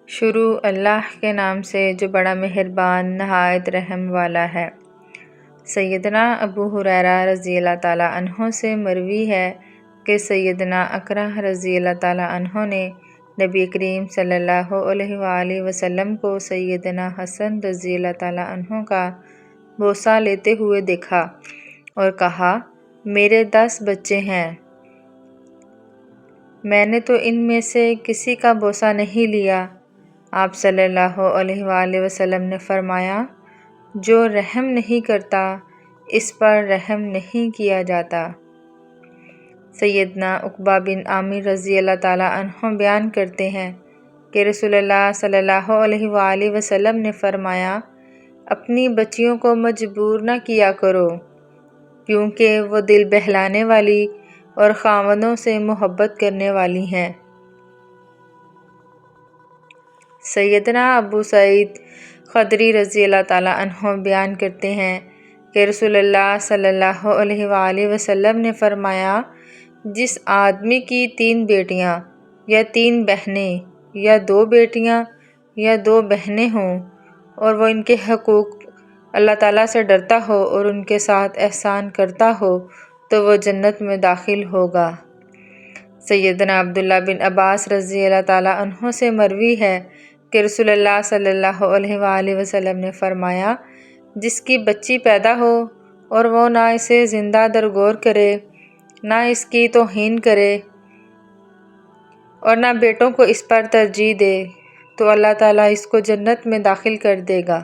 شروع اللہ کے نام سے جو بڑا مہربان نہایت رحم والا ہے۔ سیدنا ابو ہریرہ رضی اللہ تعالیٰ عنہ سے مروی ہے کہ سیدنا اقرا رضی اللہ تعالیٰ عنہ نے نبی کریم صلی اللہ علیہ وآلہ وسلم کو سیدنا حسن رضی اللہ تعالیٰ عنہ کا بوسہ لیتے ہوئے دیکھا اور کہا، میرے 10 بچے ہیں، میں نے تو ان میں سے کسی کا بوسہ نہیں لیا۔ آپ صلی اللہ علیہ وآلہ وسلم نے فرمایا، جو رحم نہیں کرتا اس پر رحم نہیں کیا جاتا۔ سیدنا عقبہ بن عامر رضی اللہ تعالیٰ عنہ بیان کرتے ہیں کہ رسول اللہ صلی اللہ علیہ وآلہ وسلم نے فرمایا، اپنی بچیوں کو مجبور نہ کیا کرو، کیونکہ وہ دل بہلانے والی اور خاوندوں سے محبت کرنے والی ہیں۔ سیدنا ابو سعید خدری رضی اللہ تعالیٰ عنہ بیان کرتے ہیں کہ رسول اللہ صلی اللہ علیہ وآلہ وسلم نے فرمایا، جس آدمی کی 3 بیٹیاں یا 3 بہنیں یا 2 بیٹیاں یا 2 بہنیں ہوں اور وہ ان کے حقوق اللہ تعالیٰ سے ڈرتا ہو اور ان کے ساتھ احسان کرتا ہو تو وہ جنت میں داخل ہوگا۔ سیدنا عبداللہ بن عباس رضی اللہ تعالیٰ عنہ سے مروی ہے کہ رسول اللہ صلی اللہ علیہ وآلہ وسلم نے فرمایا، جس کی بچی پیدا ہو اور وہ نہ اسے زندہ درگور کرے، نہ اس کی توہین کرے اور نہ بیٹوں کو اس پر ترجیح دے، تو اللہ تعالیٰ اس کو جنت میں داخل کر دے گا۔